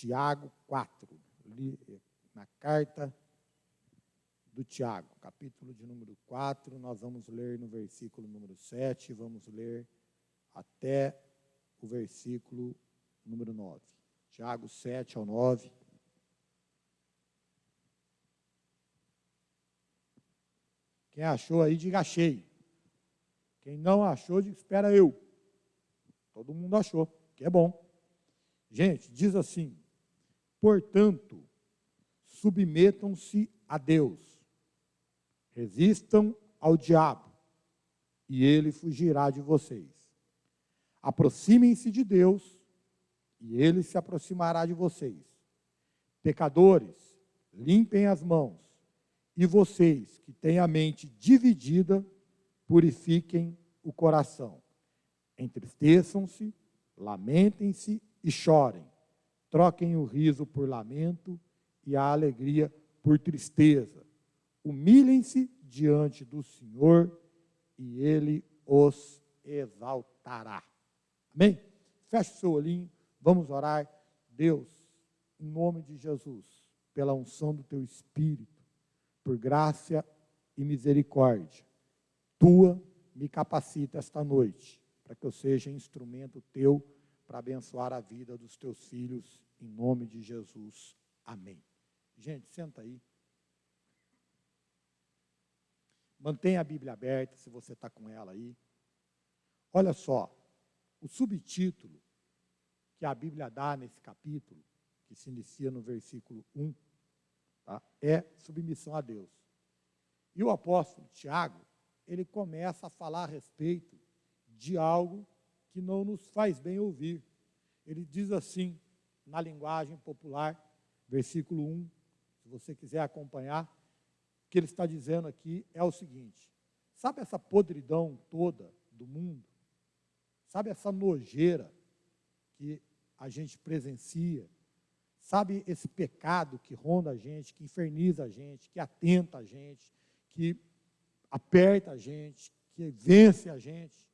Tiago 4, na carta do Tiago, capítulo de número 4, nós vamos ler no versículo número 7, vamos ler até o versículo número 9. Tiago 7 ao 9. Quem achou aí, diga achei. Quem não achou, diga espera eu. Todo mundo achou, que é bom. Gente, diz assim: portanto, submetam-se a Deus, resistam ao diabo, e ele fugirá de vocês. Aproximem-se de Deus, e ele se aproximará de vocês. Pecadores, limpem as mãos, e vocês que têm a mente dividida, purifiquem o coração. Entristeçam-se, lamentem-se e chorem. Troquem o riso por lamento e a alegria por tristeza. Humilhem-se diante do Senhor e Ele os exaltará. Amém? Feche o seu olhinho, vamos orar. Deus, em nome de Jesus, pela unção do Teu Espírito, por graça e misericórdia, Tua me capacita esta noite, para que eu seja instrumento Teu para abençoar a vida dos Teus filhos, em nome de Jesus. Amém. Gente, senta aí. Mantenha a Bíblia aberta, se você está com ela aí. Olha só, o subtítulo que a Bíblia dá nesse capítulo, que se inicia no versículo 1, tá, é submissão a Deus. E o apóstolo Tiago, ele começa a falar a respeito de algo que não nos faz bem ouvir. Ele diz assim, na linguagem popular, versículo 1, se você quiser acompanhar, o que ele está dizendo aqui é o seguinte: sabe essa podridão toda do mundo? Sabe essa nojeira que a gente presencia? Sabe esse pecado que ronda a gente, que inferniza a gente, que atenta a gente, que aperta a gente, que vence a gente?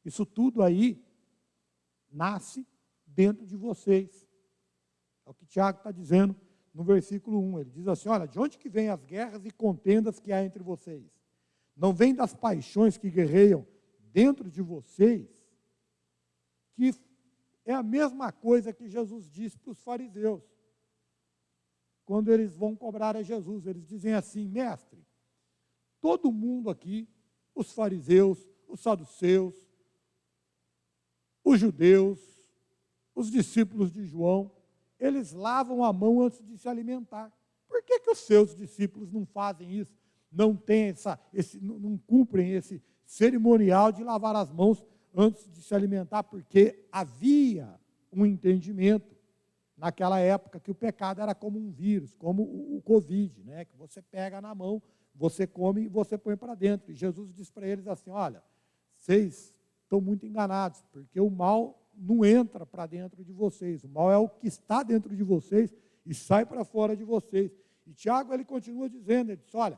Isso tudo aí nasce dentro de vocês. É o que Tiago está dizendo no versículo 1. Ele diz assim: olha, de onde que vêm as guerras e contendas que há entre vocês? Não vem das paixões que guerreiam dentro de vocês? Que é a mesma coisa que Jesus disse para os fariseus. Quando eles vão cobrar a Jesus, eles dizem assim: mestre, todo mundo aqui, os fariseus, os saduceus, os judeus, os discípulos de João, eles lavam a mão antes de se alimentar. Por que os seus discípulos não fazem isso? Não têm não cumprem esse cerimonial de lavar as mãos antes de se alimentar? Porque havia um entendimento naquela época que o pecado era como um vírus, como o Covid, né? Que você pega na mão, você come e você põe para dentro. E Jesus diz para eles assim: olha, vocês estão muito enganados, porque o mal não entra para dentro de vocês. O mal é o que está dentro de vocês e sai para fora de vocês. E Tiago, ele continua dizendo, ele diz: olha,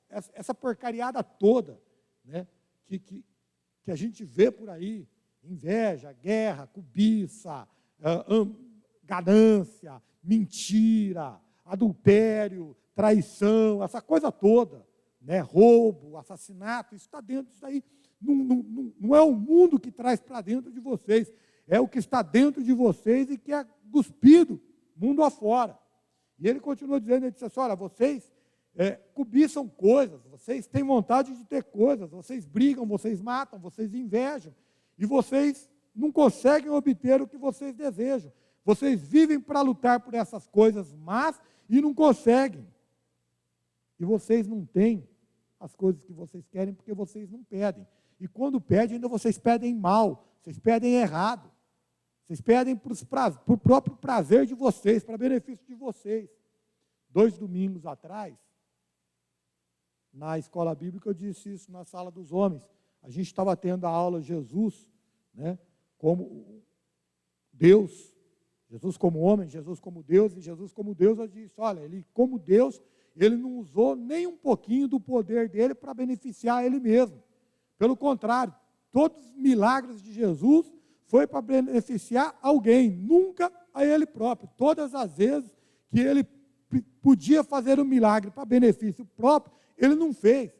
essa porcariada toda, né, que a gente vê por aí, inveja, guerra, cobiça, ganância, mentira, adultério, traição, essa coisa toda, né, roubo, assassinato, isso está dentro disso aí. Não é o mundo que traz para dentro de vocês, é o que está dentro de vocês e que é cuspido mundo afora. E ele continua dizendo, ele disse assim: olha, vocês cobiçam coisas, vocês têm vontade de ter coisas, vocês brigam, vocês matam, vocês invejam, e vocês não conseguem obter o que vocês desejam. Vocês vivem para lutar por essas coisas más e não conseguem. E vocês não têm as coisas que vocês querem porque vocês não pedem. E quando pedem, ainda vocês pedem mal, vocês pedem errado. Vocês pedem para o próprio prazer de vocês, para benefício de vocês. 2 domingos atrás, na escola bíblica, eu disse isso na sala dos homens. A gente estava tendo a aula Jesus, né, como Deus, Jesus como homem, Jesus como Deus, e Jesus como Deus, eu disse: olha, ele como Deus, ele não usou nem um pouquinho do poder dele para beneficiar ele mesmo. Pelo contrário, todos os milagres de Jesus foi para beneficiar alguém, nunca a ele próprio. Todas as vezes que ele podia fazer um milagre para benefício próprio, ele não fez.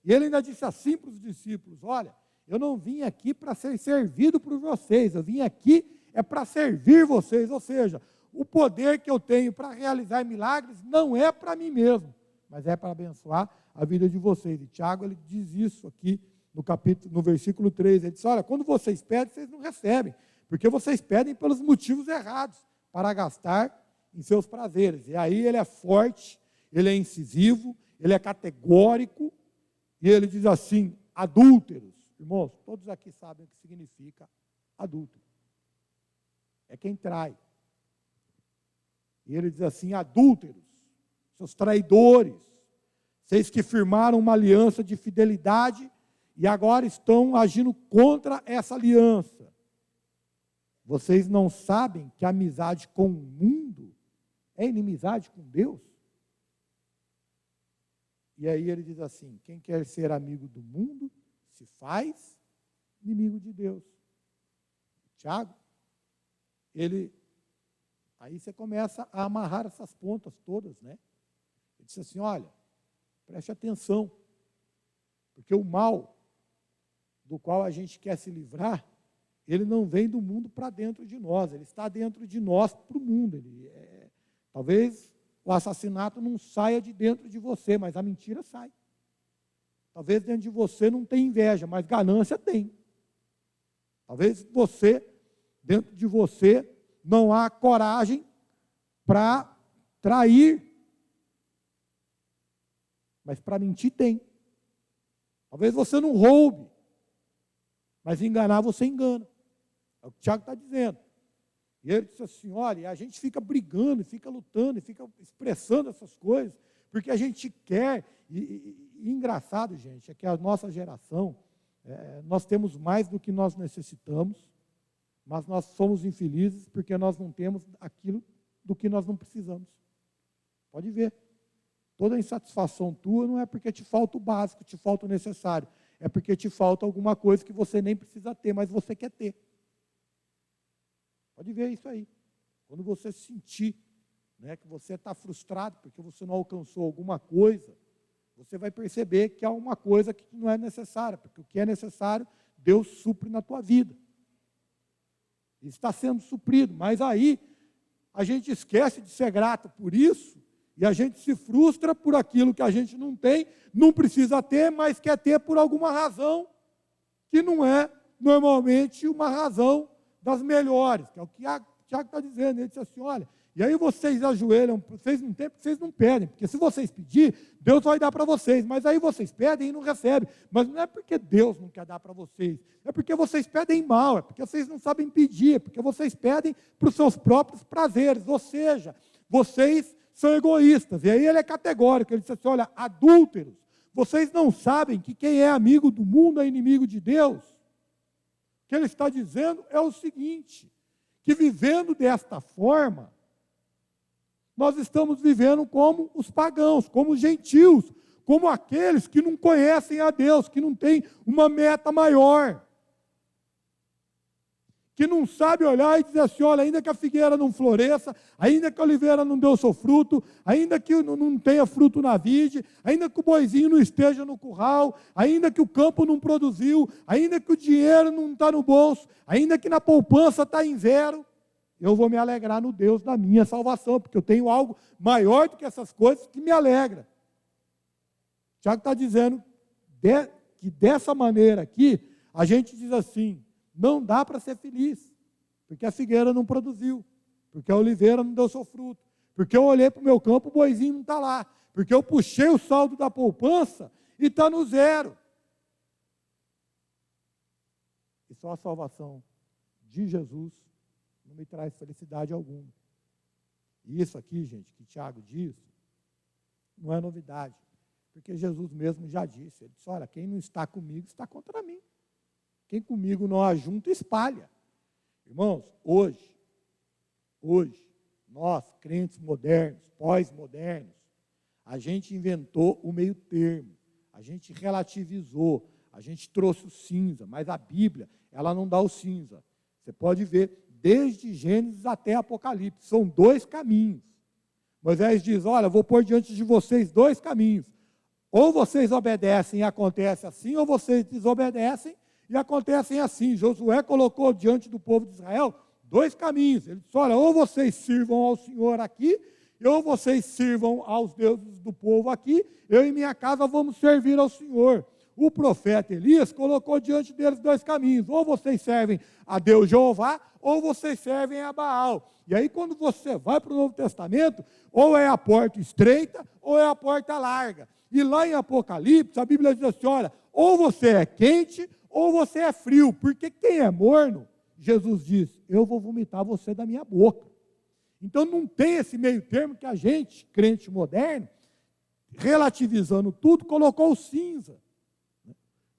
E ele ainda disse assim para os discípulos: olha, eu não vim aqui para ser servido por vocês, eu vim aqui para servir vocês. Ou seja, o poder que eu tenho para realizar milagres não é para mim mesmo, mas é para abençoar a vida de vocês. E Tiago, ele diz isso aqui no versículo 3, ele diz: olha, quando vocês pedem, vocês não recebem, porque vocês pedem pelos motivos errados, para gastar em seus prazeres. E aí ele é forte, ele é incisivo, ele é categórico, e ele diz assim: adúlteros. Irmãos, todos aqui sabem o que significa adúltero. É quem trai. E ele diz assim: adúlteros, seus traidores, vocês que firmaram uma aliança de fidelidade e agora estão agindo contra essa aliança. Vocês não sabem que a amizade com o mundo é inimizade com Deus? E aí ele diz assim: quem quer ser amigo do mundo se faz inimigo de Deus. Tiago, aí você começa a amarrar essas pontas todas, né? Ele disse assim: olha, preste atenção, porque o mal do qual a gente quer se livrar, ele não vem do mundo para dentro de nós, ele está dentro de nós para o mundo. Talvez o assassinato não saia de dentro de você, mas a mentira sai. Talvez dentro de você não tenha inveja, mas ganância tem. Talvez dentro de você, não há coragem para trair, mas para mentir tem. Talvez você não roube, mas enganar você engana. É o que o Tiago está dizendo. E ele disse assim: olha, a gente fica brigando, fica lutando, fica expressando essas coisas, porque a gente quer, e engraçado, gente, é que a nossa geração, nós temos mais do que nós necessitamos, mas nós somos infelizes porque nós não temos aquilo do que nós não precisamos. Pode ver. Toda insatisfação tua não é porque te falta o básico, te falta o necessário. É porque te falta alguma coisa que você nem precisa ter, mas você quer ter. Pode ver isso aí. Quando você sentir, né, que você está frustrado porque você não alcançou alguma coisa, você vai perceber que há uma coisa que não é necessária, porque o que é necessário, Deus supre na tua vida. Está sendo suprido, mas aí a gente esquece de ser grato por isso, e a gente se frustra por aquilo que a gente não tem, não precisa ter, mas quer ter por alguma razão, que não é normalmente uma razão das melhores, que é o que o Tiago está dizendo. Ele disse assim: olha, e aí vocês ajoelham, vocês não têm porque vocês não pedem, porque se vocês pedirem, Deus vai dar para vocês, mas aí vocês pedem e não recebem. Mas não é porque Deus não quer dar para vocês, é porque vocês pedem mal, é porque vocês não sabem pedir, é porque vocês pedem para os seus próprios prazeres, ou seja, vocês são egoístas. E aí ele é categórico, ele diz assim: olha, adúlteros, vocês não sabem que quem é amigo do mundo é inimigo de Deus? O que ele está dizendo é o seguinte, que vivendo desta forma, nós estamos vivendo como os pagãos, como os gentios, como aqueles que não conhecem a Deus, que não têm uma meta maior, que não sabe olhar e dizer assim: olha, ainda que a figueira não floresça, ainda que a oliveira não deu seu fruto, ainda que não tenha fruto na vide, ainda que o boizinho não esteja no curral, ainda que o campo não produziu, ainda que o dinheiro não está no bolso, ainda que na poupança está em zero, eu vou me alegrar no Deus da minha salvação, porque eu tenho algo maior do que essas coisas que me alegra. Tiago está dizendo que dessa maneira aqui, a gente diz assim: não dá para ser feliz, porque a figueira não produziu, porque a oliveira não deu seu fruto, porque eu olhei para o meu campo, o boizinho não está lá, porque eu puxei o saldo da poupança e está no zero. E só a salvação de Jesus não me traz felicidade alguma. E isso aqui, gente, que Tiago diz, não é novidade, porque Jesus mesmo já disse. Ele disse: olha, quem não está comigo está contra mim. Quem comigo não ajunta, espalha. Irmãos, hoje, nós, crentes modernos, pós-modernos, a gente inventou o meio termo, a gente relativizou, a gente trouxe o cinza, mas a Bíblia, ela não dá o cinza. Você pode ver, desde Gênesis até Apocalipse. São 2 caminhos. Moisés diz, olha, vou pôr diante de vocês 2 caminhos. Ou vocês obedecem e acontece assim, ou vocês desobedecem e acontecem assim. Josué colocou diante do povo de Israel 2 caminhos. Ele disse, olha, ou vocês sirvam ao Senhor aqui, ou vocês sirvam aos deuses do povo aqui, eu e minha casa vamos servir ao Senhor. O profeta Elias colocou diante deles 2 caminhos. Ou vocês servem a Deus Jeová, ou vocês servem a Baal. E aí, quando você vai para o Novo Testamento, ou é a porta estreita, ou é a porta larga. E lá em Apocalipse, a Bíblia diz assim, olha, ou você é quente, ou você é frio. Porque quem é morno, Jesus diz, eu vou vomitar você da minha boca. Então, não tem esse meio termo que a gente, crente moderno, relativizando tudo, colocou o cinza.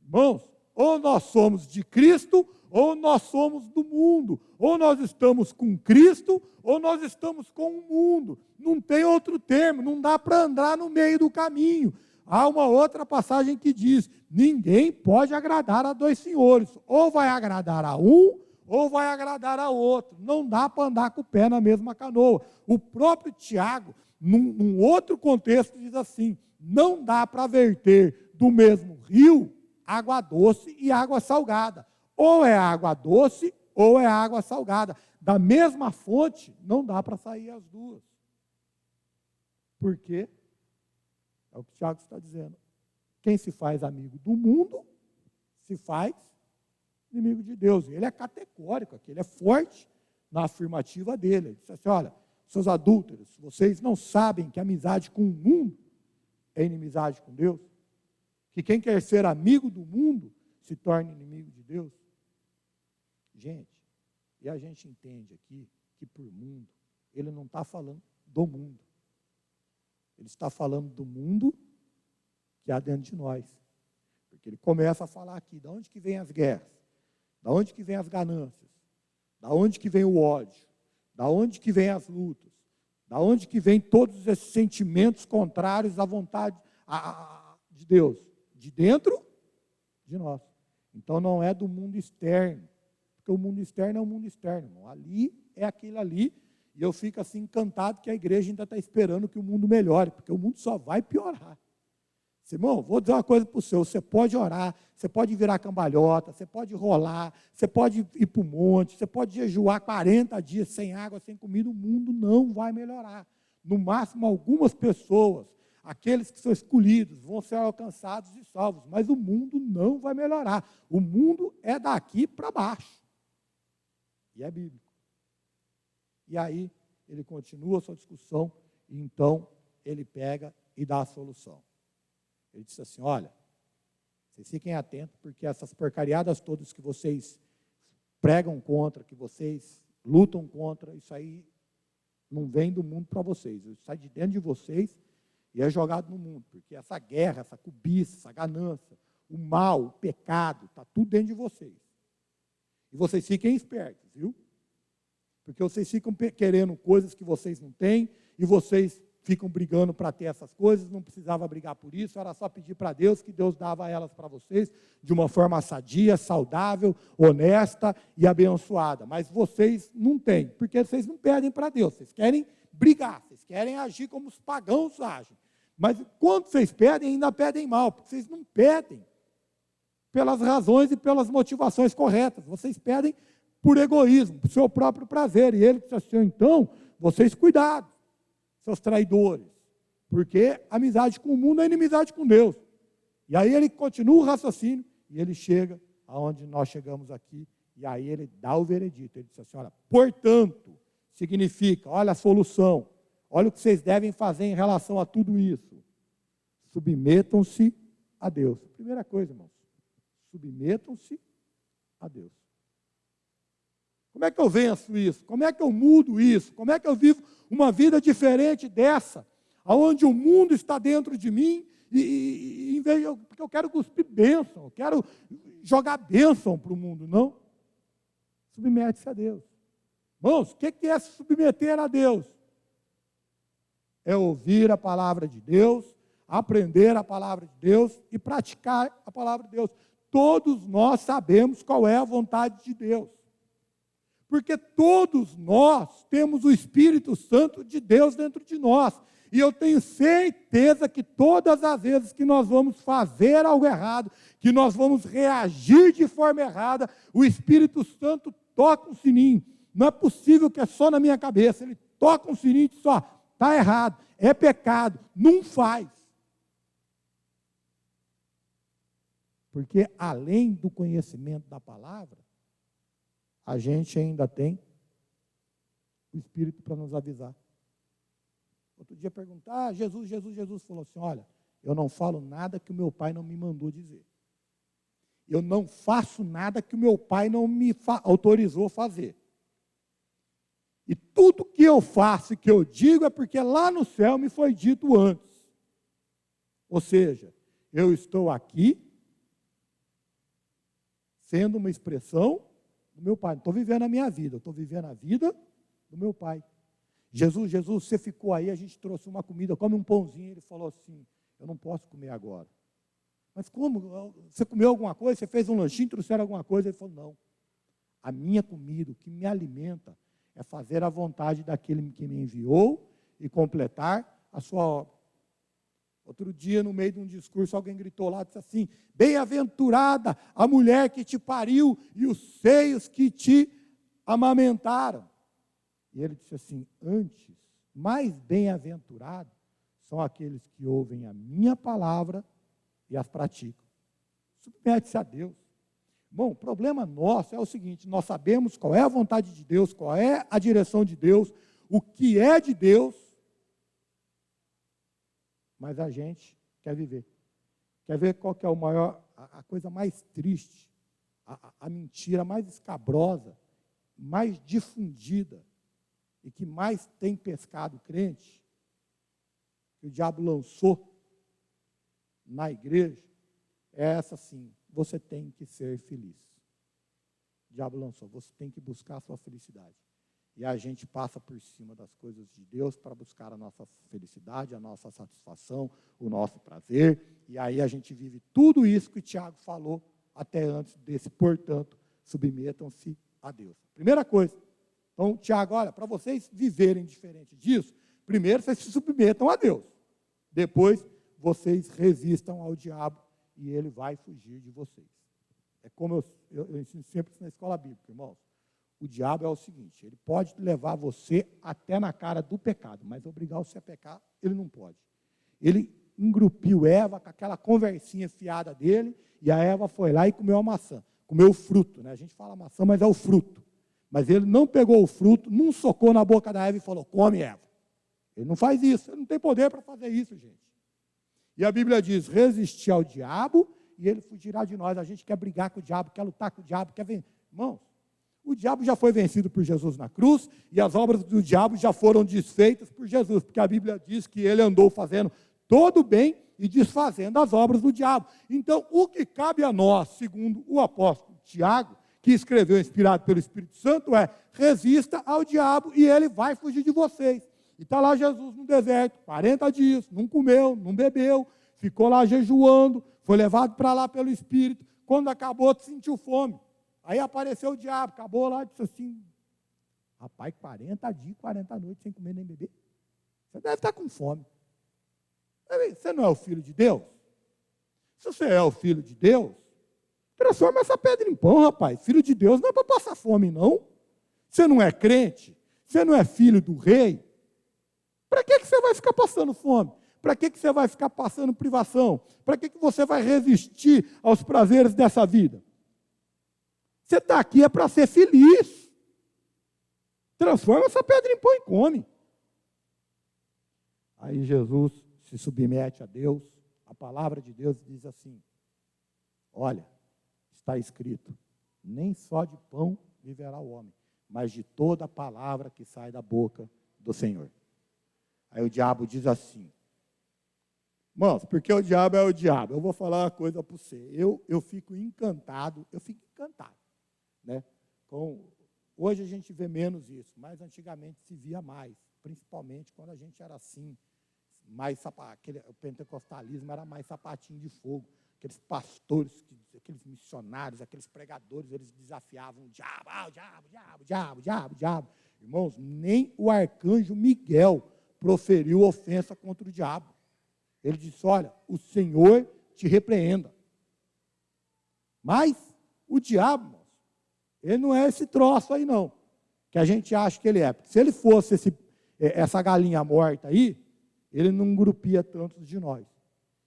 Irmãos, ou nós somos de Cristo, ou nós somos do mundo. Ou nós estamos com Cristo, ou nós estamos com o mundo. Não tem outro termo, não dá para andar no meio do caminho. Há uma outra passagem que diz, ninguém pode agradar a 2 senhores. Ou vai agradar a um, ou vai agradar a outro. Não dá para andar com o pé na mesma canoa. O próprio Tiago, num outro contexto, diz assim, não dá para verter do mesmo rio água doce e água salgada. Ou é água doce, ou é água salgada. Da mesma fonte, não dá para sair as duas. Por quê? É o que o Tiago está dizendo. Quem se faz amigo do mundo, se faz inimigo de Deus. Ele é categórico aqui, ele é forte na afirmativa dele. Ele diz assim, olha, seus adúlteros, vocês não sabem que amizade com o mundo é inimizade com Deus? Que quem quer ser amigo do mundo se torne inimigo de Deus? Gente, e a gente entende aqui que por mundo, ele não está falando do mundo. Ele está falando do mundo que há dentro de nós. Porque ele começa a falar aqui, de onde que vem as guerras? Da onde que vem as ganâncias? Da onde que vem o ódio? Da onde que vem as lutas? Da onde que vem todos esses sentimentos contrários à vontade de Deus? De dentro de nós. Então não é do mundo externo, porque o mundo externo é o mundo externo, irmão. Ali é aquilo ali, e eu fico assim encantado que a igreja ainda está esperando que o mundo melhore, porque o mundo só vai piorar. Irmão, vou dizer uma coisa para o senhor, você pode orar, você pode virar cambalhota, você pode rolar, você pode ir para o monte, você pode jejuar 40 dias sem água, sem comida, o mundo não vai melhorar. No máximo, algumas pessoas, aqueles que são escolhidos, vão ser alcançados e salvos, mas o mundo não vai melhorar. O mundo é daqui para baixo. E é bíblico. E aí, ele continua a sua discussão, e então ele pega e dá a solução. Ele disse assim, olha, vocês fiquem atentos, porque essas porcariadas todas que vocês pregam contra, que vocês lutam contra, isso aí não vem do mundo para vocês, isso sai de dentro de vocês e é jogado no mundo, porque essa guerra, essa cobiça, essa ganância, o mal, o pecado, está tudo dentro de vocês. E vocês fiquem espertos, viu? Porque vocês ficam querendo coisas que vocês não têm, e vocês ficam brigando para ter essas coisas, não precisava brigar por isso, era só pedir para Deus, que Deus dava elas para vocês, de uma forma sadia, saudável, honesta e abençoada. Mas vocês não têm, porque vocês não pedem para Deus, vocês querem brigar, vocês querem agir como os pagãos agem. Mas quando vocês pedem, ainda pedem mal, porque vocês não pedem pelas razões e pelas motivações corretas, vocês pedem por egoísmo, por seu próprio prazer. E ele disse assim, então, vocês cuidado, seus traidores, porque amizade com o mundo é inimizade com Deus. E aí ele continua o raciocínio, e ele chega aonde nós chegamos aqui, e aí ele dá o veredito. Ele diz assim, olha, portanto, significa, olha a solução, olha o que vocês devem fazer em relação a tudo isso. Submetam-se a Deus. Primeira coisa, irmãos, submetam-se a Deus. Como é que eu venço isso? Como é que eu mudo isso? Como é que eu vivo uma vida diferente dessa, onde o mundo está dentro de mim, e em vez de porque eu quero cuspir bênção, eu quero jogar bênção para o mundo, não? Submete-se a Deus. Irmãos, o que é se submeter a Deus? É ouvir a palavra de Deus, aprender a palavra de Deus e praticar a palavra de Deus. Todos nós sabemos qual é a vontade de Deus. Porque todos nós temos o Espírito Santo de Deus dentro de nós. E eu tenho certeza que todas as vezes que nós vamos fazer algo errado, que nós vamos reagir de forma errada, o Espírito Santo toca um sininho. Não é possível que é só na minha cabeça. Ele toca um sininho e diz: ó, está errado, é pecado, não faz. Porque além do conhecimento da palavra, a gente ainda tem o Espírito para nos avisar. Outro dia perguntar, Jesus falou assim: olha, eu não falo nada que o meu pai não me mandou dizer. Eu não faço nada que o meu pai não me autorizou a fazer. E tudo que eu faço e que eu digo é porque lá no céu me foi dito antes. Ou seja, eu estou aqui sendo uma expressão do meu pai. Não estou vivendo a minha vida, eu estou vivendo a vida do meu pai. Jesus, você ficou aí, a gente trouxe uma comida, come um pãozinho. Ele falou assim: eu não posso comer agora. Mas como? Você comeu alguma coisa? Você fez um lanchinho, trouxeram alguma coisa? Ele falou: não. A minha comida, o que me alimenta, é fazer a vontade daquele que me enviou e completar a sua obra. Outro dia, no meio de um discurso, alguém gritou lá, disse assim: bem-aventurada a mulher que te pariu e os seios que te amamentaram. E ele disse assim: antes, mais bem-aventurados são aqueles que ouvem a minha palavra e as praticam. Submete-se a Deus. Bom, o problema nosso é o seguinte: nós sabemos qual é a vontade de Deus, qual é a direção de Deus, o que é de Deus, mas a gente quer viver. Quer ver qual que é o maior, a coisa mais triste, a mentira mais escabrosa, mais difundida e que mais tem pescado crente, que o diabo lançou na igreja, é essa sim: você tem que ser feliz. O diabo lançou: você tem que buscar a sua felicidade. E a gente passa por cima das coisas de Deus para buscar a nossa felicidade, a nossa satisfação, o nosso prazer. E aí a gente vive tudo isso que o Tiago falou até antes desse: portanto, submetam-se a Deus. Primeira coisa. Então, Tiago, olha, para vocês viverem diferente disso, primeiro vocês se submetam a Deus. Depois, vocês resistam ao diabo e ele vai fugir de vocês. É como eu ensino sempre isso na escola bíblica, irmãos. O diabo é o seguinte: ele pode levar você até na cara do pecado, mas obrigar você a pecar, ele não pode. Ele engrupiu Eva com aquela conversinha fiada dele, e a Eva foi lá e comeu a maçã. Comeu o fruto, né? A gente fala maçã, mas é o fruto. Mas ele não pegou o fruto, não socou na boca da Eva e falou: come, Eva. Ele não faz isso, ele não tem poder para fazer isso, gente. E a Bíblia diz: resistir ao diabo e ele fugirá de nós. A gente quer brigar com o diabo, quer lutar com o diabo, quer vencer. Irmãos, o diabo já foi vencido por Jesus na cruz e as obras do diabo já foram desfeitas por Jesus, porque a Bíblia diz que ele andou fazendo todo o bem e desfazendo as obras do diabo. Então, o que cabe a nós, segundo o apóstolo Tiago, que escreveu inspirado pelo Espírito Santo, é: resista ao diabo e ele vai fugir de vocês. E está lá Jesus no deserto, 40 dias, não comeu, não bebeu, ficou lá jejuando, foi levado para lá pelo Espírito. Quando acabou, sentiu fome. Aí apareceu o diabo, acabou lá e disse assim: rapaz, 40 dias, 40 noites sem comer nem beber. Você deve estar com fome. Você não é o filho de Deus? Se você é o filho de Deus, transforma essa pedra em pão, rapaz. Filho de Deus não é para passar fome, não. Você não é crente? Você não é filho do rei? Para que você vai ficar passando fome? Para que você vai ficar passando privação? Para que você vai resistir aos prazeres dessa vida? Você está aqui é para ser feliz. Transforma essa pedra em pão e come. Aí Jesus se submete a Deus. A palavra de Deus diz assim: olha, está escrito: nem só de pão viverá o homem, mas de toda a palavra que sai da boca do Senhor. Aí o diabo diz assim: irmãos, porque o diabo é o diabo. Eu vou falar uma coisa para você. Eu fico encantado, né? Hoje a gente vê menos isso, mas antigamente se via mais, principalmente quando a gente era assim, mais o pentecostalismo era mais sapatinho de fogo, aqueles pastores, aqueles missionários, aqueles pregadores, eles desafiavam o diabo, o diabo, o diabo, o diabo, o diabo, o diabo. Irmãos, nem o arcanjo Miguel proferiu ofensa contra o diabo. Ele disse, olha, o Senhor te repreenda. Mas o diabo, irmãos, ele não é esse troço aí não, que a gente acha que ele é. Porque se ele fosse essa galinha morta aí, ele não grupia tantos de nós.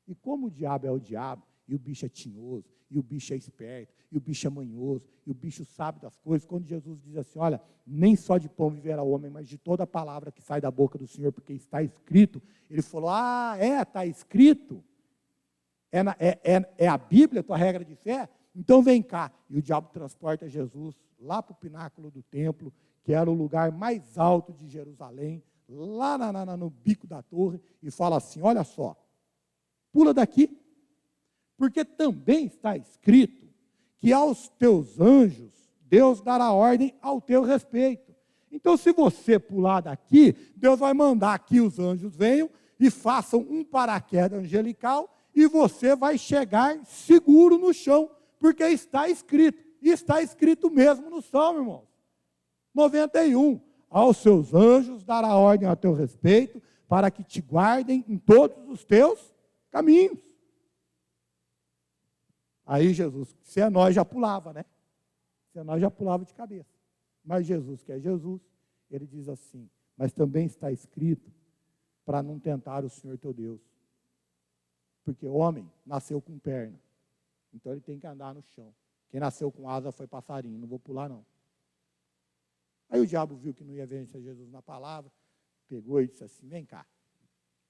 E como o diabo é o diabo, e o bicho é tinhoso, e o bicho é esperto, e o bicho é manhoso, e o bicho sabe das coisas, quando Jesus diz assim, olha, nem só de pão viverá o homem, mas de toda a palavra que sai da boca do Senhor, porque está escrito, ele falou, está escrito, é a Bíblia, a tua regra de fé? Então vem cá. E o diabo transporta Jesus lá para o pináculo do templo, que era o lugar mais alto de Jerusalém, lá no bico da torre, e fala assim, olha só, pula daqui, porque também está escrito que aos teus anjos Deus dará ordem ao teu respeito. Então, se você pular daqui, Deus vai mandar que os anjos venham e façam um paraquedas angelical e você vai chegar seguro no chão, porque está escrito. E está escrito mesmo no Salmo, irmãos. 91. Aos seus anjos dará ordem a teu respeito, para que te guardem em todos os teus caminhos. Aí Jesus, se é nós, já pulava, né? Se é nós, já pulava de cabeça. Mas Jesus, que é Jesus, ele diz assim, mas também está escrito para não tentar o Senhor teu Deus. Porque o homem nasceu com perna, então ele tem que andar no chão. Quem nasceu com asa foi passarinho, não vou pular não. Aí o diabo viu que não ia vencer Jesus na palavra, pegou e disse assim, vem cá,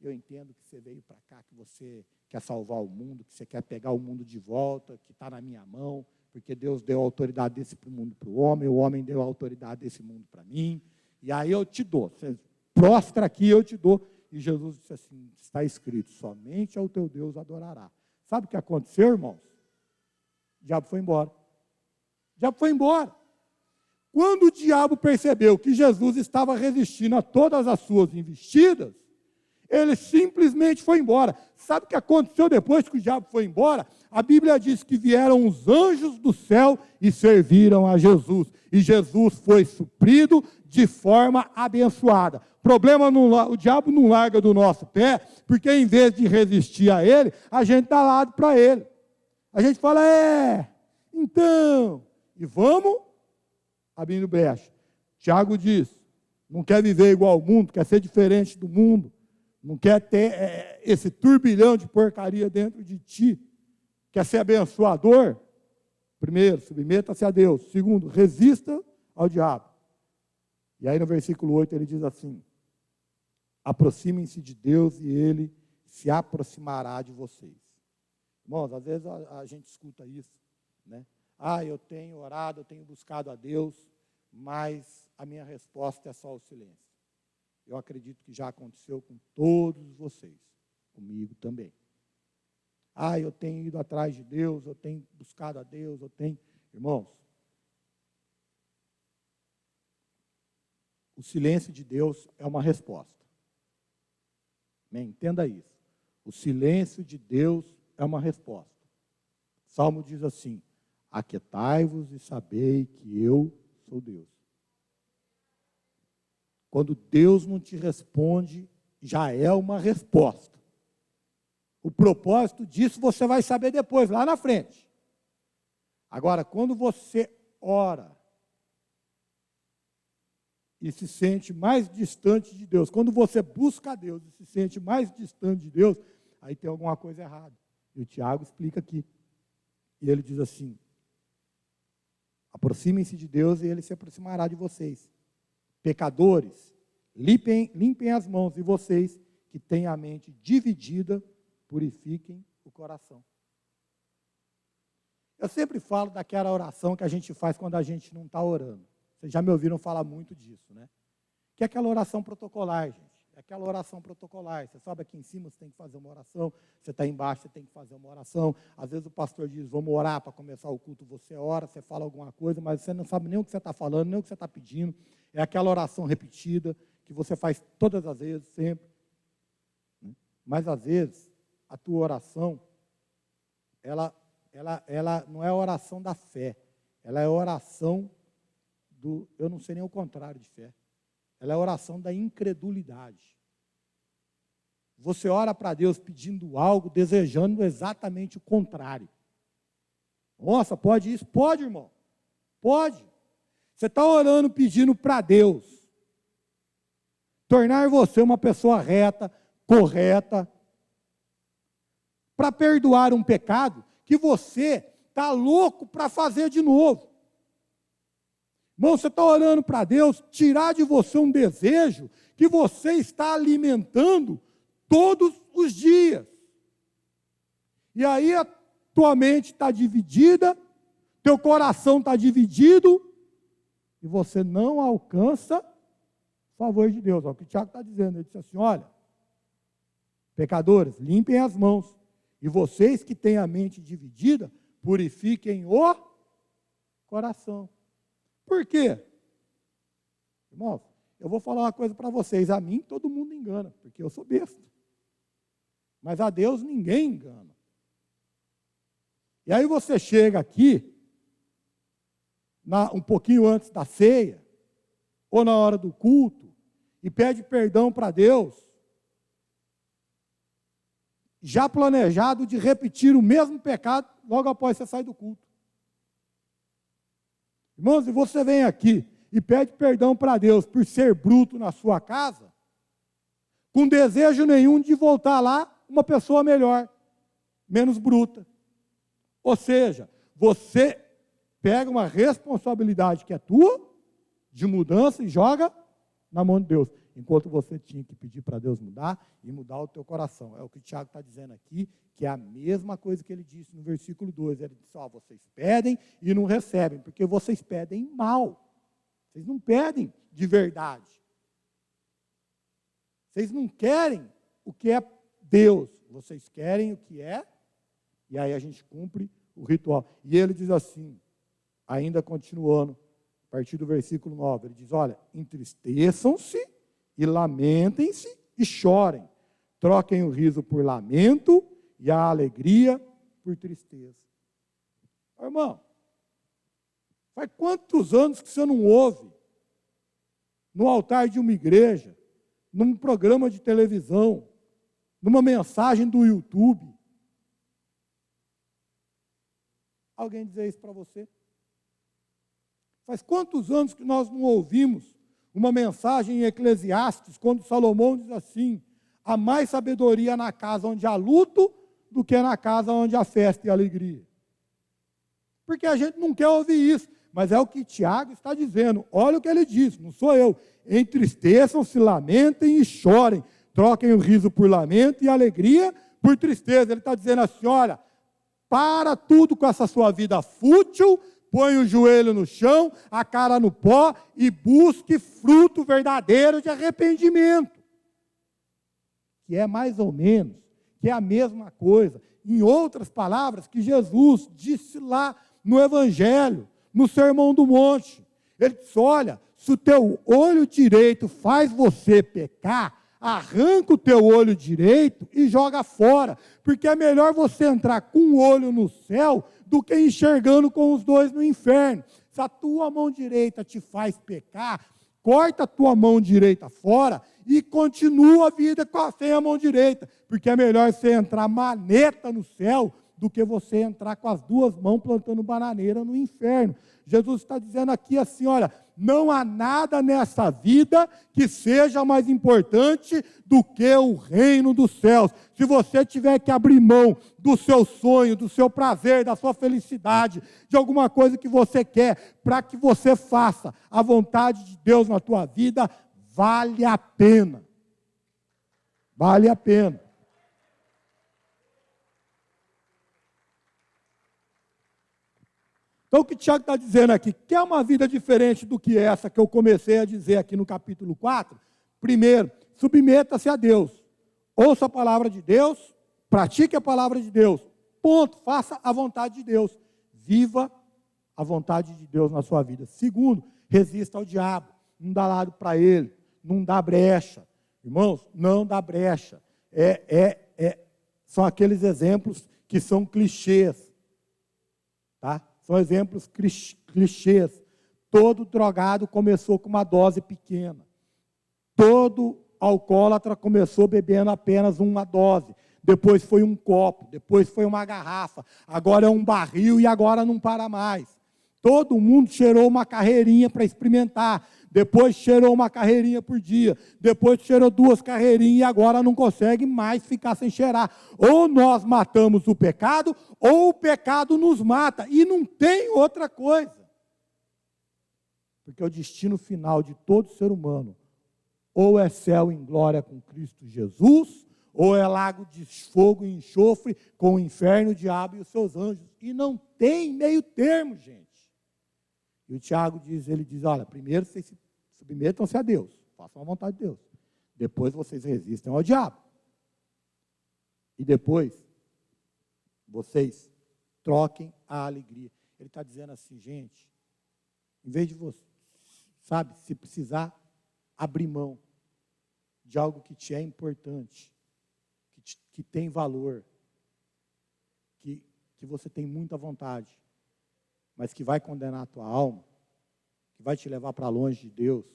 eu entendo que você veio para cá, que você quer salvar o mundo, que você quer pegar o mundo de volta, que está na minha mão, porque Deus deu a autoridade desse mundo para o homem deu a autoridade desse mundo para mim, e aí eu te dou, você prostra aqui, eu te dou. E Jesus disse assim, está escrito, somente ao teu Deus adorará. Sabe o que aconteceu, irmãos? O diabo foi embora. O diabo foi embora. Quando o diabo percebeu que Jesus estava resistindo a todas as suas investidas, ele simplesmente foi embora. Sabe o que aconteceu depois que o diabo foi embora? A Bíblia diz que vieram os anjos do céu e serviram a Jesus. E Jesus foi suprido de forma abençoada. O diabo não larga do nosso pé, porque em vez de resistir a ele, a gente dá lado para ele. A gente fala, então, e vamos abrindo brecha. Tiago diz, não quer viver igual ao mundo, quer ser diferente do mundo, não quer ter esse turbilhão de porcaria dentro de ti, quer ser abençoador. Primeiro, submeta-se a Deus. Segundo, resista ao diabo. E aí no versículo 8 ele diz assim, aproximem-se de Deus e ele se aproximará de vocês. Irmãos, às vezes a gente escuta isso, né? Eu tenho orado, eu tenho buscado a Deus, mas a minha resposta é só o silêncio. Eu acredito que já aconteceu com todos vocês, comigo também. Eu tenho ido atrás de Deus, eu tenho buscado a Deus, Irmãos, o silêncio de Deus é uma resposta. Amém? Entenda isso. O silêncio de Deus é uma resposta. O Salmo diz assim, aquietai-vos e sabei que eu sou Deus. Quando Deus não te responde, já é uma resposta. O propósito disso você vai saber depois, lá na frente. Agora, quando você ora e se sente mais distante de Deus, quando você busca a Deus e se sente mais distante de Deus, aí tem alguma coisa errada. E o Tiago explica aqui. E ele diz assim, aproximem-se de Deus e ele se aproximará de vocês. Pecadores, limpem as mãos, e vocês que têm a mente dividida, purifiquem o coração. Eu sempre falo daquela oração que a gente faz quando a gente não está orando. Vocês já me ouviram falar muito disso, né? Que é aquela oração protocolar, gente. É aquela oração protocolar. Você sobe aqui em cima, você tem que fazer uma oração. Você está embaixo, você tem que fazer uma oração. Às vezes o pastor diz, vamos orar para começar o culto. Você ora, você fala alguma coisa, mas você não sabe nem o que você está falando, nem o que você está pedindo. É aquela oração repetida que você faz todas as vezes, sempre. Mas às vezes a tua oração, ela não é a oração da fé, ela é a oração do, eu não sei nem o contrário de fé, ela é a oração da incredulidade. Você ora para Deus pedindo algo, desejando exatamente o contrário. Nossa, pode isso? Pode, irmão. Pode. Você está orando pedindo para Deus tornar você uma pessoa reta, correta, para perdoar um pecado que você está louco para fazer de novo. Irmão, você está orando para Deus tirar de você um desejo que você está alimentando todos os dias. E aí a tua mente está dividida, teu coração está dividido, e você não alcança o favor de Deus. Olha o que o Tiago está dizendo. Ele disse assim, olha, pecadores, limpem as mãos, e vocês que têm a mente dividida, purifiquem o coração. Por quê? Irmãos, eu vou falar uma coisa para vocês, a mim todo mundo engana, porque eu sou besta. Mas a Deus ninguém engana. E aí você chega aqui, um pouquinho antes da ceia, ou na hora do culto, e pede perdão para Deus, já planejado de repetir o mesmo pecado logo após você sair do culto. Irmãos, e você vem aqui e pede perdão para Deus por ser bruto na sua casa, com desejo nenhum de voltar lá uma pessoa melhor, menos bruta. Ou seja, você pega uma responsabilidade que é tua, de mudança, e joga na mão de Deus. Enquanto você tinha que pedir para Deus mudar e mudar o teu coração. É o que o Tiago está dizendo aqui, que é a mesma coisa que ele disse no versículo 2. Ele disse, ó, vocês pedem e não recebem, porque vocês pedem mal. Vocês não pedem de verdade. Vocês não querem o que é Deus, vocês querem o que é, e aí a gente cumpre o ritual. E ele diz assim, ainda continuando, a partir do versículo 9, ele diz, olha, entristeçam-se e lamentem-se e chorem. Troquem o riso por lamento e a alegria por tristeza. Irmão, faz quantos anos que você não ouve no altar de uma igreja, num programa de televisão, numa mensagem do YouTube, alguém dizer isso para você? Faz quantos anos que nós não ouvimos uma mensagem em Eclesiastes, quando Salomão diz assim, há mais sabedoria na casa onde há luto do que na casa onde há festa e alegria. Porque a gente não quer ouvir isso, mas é o que Tiago está dizendo. Olha o que ele diz, não sou eu. Entristeçam, se lamentem e chorem. Troquem o riso por lamento e a alegria por tristeza. Ele está dizendo assim, olha, para tudo com essa sua vida fútil, põe o joelho no chão, a cara no pó e busque fruto verdadeiro de arrependimento. Que é mais ou menos, que é a mesma coisa. Em outras palavras, que Jesus disse lá no Evangelho, no Sermão do Monte. Ele disse, olha, se o teu olho direito faz você pecar, arranca o teu olho direito e joga fora, porque é melhor você entrar com um olho no céu do que enxergando com os dois no inferno. Se a tua mão direita te faz pecar, corta a tua mão direita fora e continua a vida sem a mão direita, porque é melhor você entrar maneta no céu do que você entrar com as duas mãos plantando bananeira no inferno. Jesus está dizendo aqui assim, olha, não há nada nessa vida que seja mais importante do que o reino dos céus. Se você tiver que abrir mão do seu sonho, do seu prazer, da sua felicidade, de alguma coisa que você quer, para que você faça a vontade de Deus na tua vida, vale a pena. Vale a pena. Então, o que o Tiago está dizendo aqui, quer uma vida diferente do que essa que eu comecei a dizer aqui no capítulo 4? Primeiro, submeta-se a Deus. Ouça a palavra de Deus, pratique a palavra de Deus. Ponto, faça a vontade de Deus. Viva a vontade de Deus na sua vida. Segundo, resista ao diabo. Não dá lado para ele, não dá brecha. Irmãos, não dá brecha. São aqueles exemplos que são clichês, tá? São exemplos clichês. Todo drogado começou com uma dose pequena. Todo alcoólatra começou bebendo apenas uma dose. Depois foi um copo, depois foi uma garrafa, agora é um barril e agora não para mais. Todo mundo cheirou uma carreirinha para experimentar, depois cheirou uma carreirinha por dia, depois cheirou 2 carreirinhas e agora não consegue mais ficar sem cheirar. Ou nós matamos o pecado, ou o pecado nos mata, e não tem outra coisa. Porque o destino final de todo ser humano, ou é céu em glória com Cristo Jesus, ou é lago de fogo e enxofre com o inferno, o diabo e os seus anjos. E não tem meio termo, gente. E o Tiago diz, ele diz, olha, primeiro vocês se submetam-se a Deus, façam a vontade de Deus. Depois vocês resistem ao diabo. E depois, vocês troquem a alegria. Ele está dizendo assim, gente, em vez de você, sabe, se precisar abrir mão de algo que te é importante, que tem valor, que você tem muita vontade, mas que vai condenar a tua alma, que vai te levar para longe de Deus,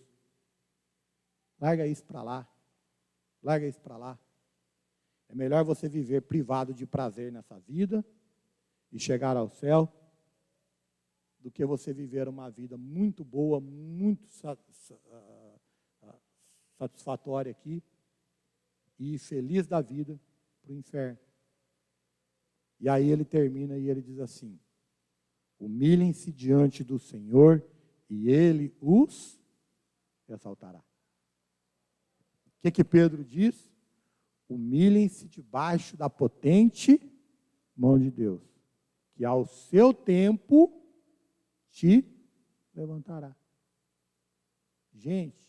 larga isso para lá. Larga isso para lá. É melhor você viver privado de prazer nessa vida e chegar ao céu, do que você viver uma vida muito boa, muito satisfatória aqui, e feliz da vida para o inferno. E aí ele termina e ele diz assim, humilhem-se diante do Senhor e Ele os exaltará. O que Pedro diz? Humilhem-se debaixo da potente mão de Deus, que ao seu tempo te levantará. Gente,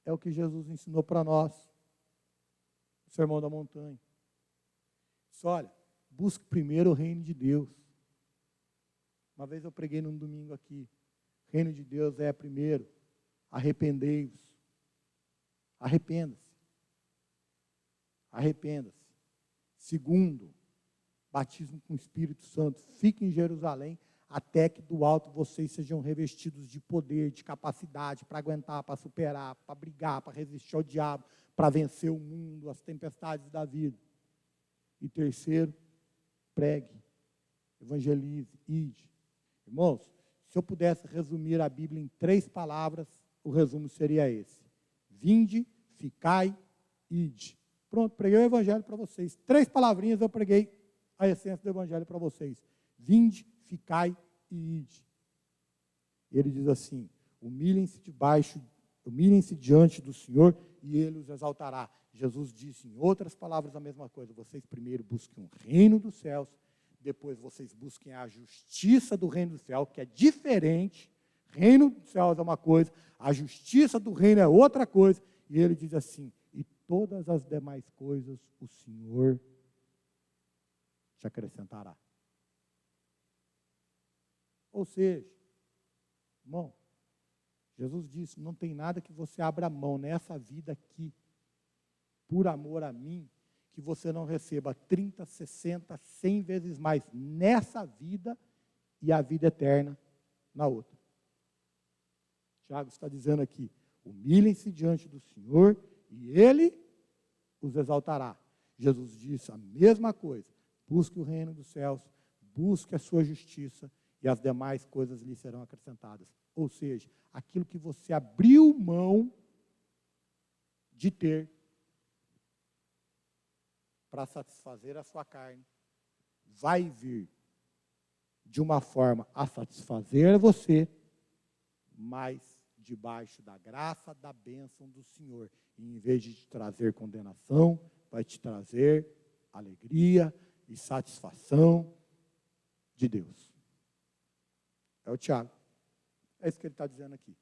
é o que Jesus ensinou para nós, o Sermão da Montanha. Disse, olha, busque primeiro o reino de Deus. Uma vez eu preguei num domingo aqui, o reino de Deus é primeiro, arrependei-vos. Arrependa-se. Arrependa-se. Segundo, batismo com o Espírito Santo. Fique em Jerusalém até que do alto vocês sejam revestidos de poder, de capacidade para aguentar, para superar, para brigar, para resistir ao diabo, para vencer o mundo, as tempestades da vida. E terceiro, pregue, evangelize, ide. Irmãos, se eu pudesse resumir a Bíblia em 3 palavras, o resumo seria esse. Vinde, ficai, ide. Pronto, preguei o evangelho para vocês. 3 palavrinhas eu preguei a essência do evangelho para vocês. Vinde, ficai e ide. Ele diz assim, humilhem-se diante do Senhor e Ele os exaltará. Jesus disse em outras palavras a mesma coisa. Vocês primeiro busquem o reino dos céus, depois vocês busquem a justiça do reino do céu, que é diferente. Reino dos céus é uma coisa, a justiça do reino é outra coisa. E ele diz assim, e todas as demais coisas o Senhor te acrescentará. Ou seja, irmão, Jesus disse, não tem nada que você abra mão nessa vida aqui, por amor a mim, que você não receba 30, 60, 100 vezes mais nessa vida e a vida eterna na outra. Tiago está dizendo aqui, humilhem-se diante do Senhor e Ele os exaltará. Jesus disse a mesma coisa, busque o reino dos céus, busque a sua justiça e as demais coisas lhe serão acrescentadas. Ou seja, aquilo que você abriu mão de ter para satisfazer a sua carne, vai vir de uma forma a satisfazer você, mas debaixo da graça, da bênção do Senhor. E em vez de te trazer condenação, vai te trazer alegria e satisfação de Deus. É o Tiago. É isso que ele está dizendo aqui.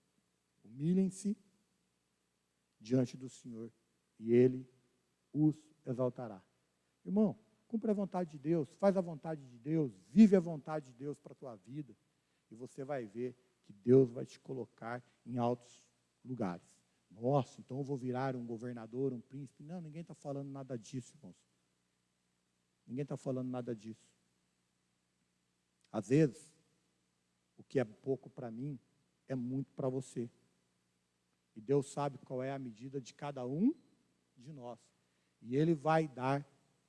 Humilhem-se diante do Senhor e Ele os exaltará. Irmão, cumpre a vontade de Deus, faz a vontade de Deus, vive a vontade de Deus para a tua vida e você vai ver que Deus vai te colocar em altos lugares. Nossa, então eu vou virar um governador, um príncipe. Não, ninguém está falando nada disso, irmãos. Ninguém está falando nada disso. Às vezes, o que é pouco para mim é muito para você. E Deus sabe qual é a medida de cada um de nós. E Ele vai dar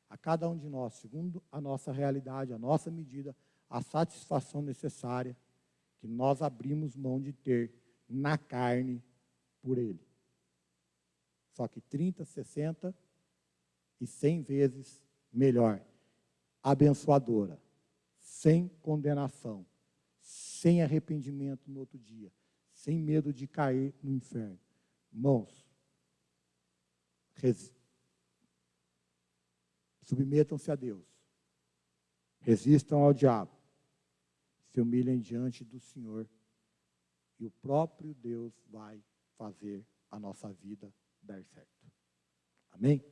a cada um de nós, segundo a nossa realidade, a nossa medida, a satisfação necessária que nós abrimos mão de ter na carne por Ele. Só que 30, 60 e 100 vezes melhor. Abençoadora, sem condenação, sem arrependimento no outro dia, sem medo de cair no inferno. Irmãos, submetam-se a Deus, resistam ao diabo, se humilhem diante do Senhor, e o próprio Deus vai fazer a nossa vida dar certo. Amém?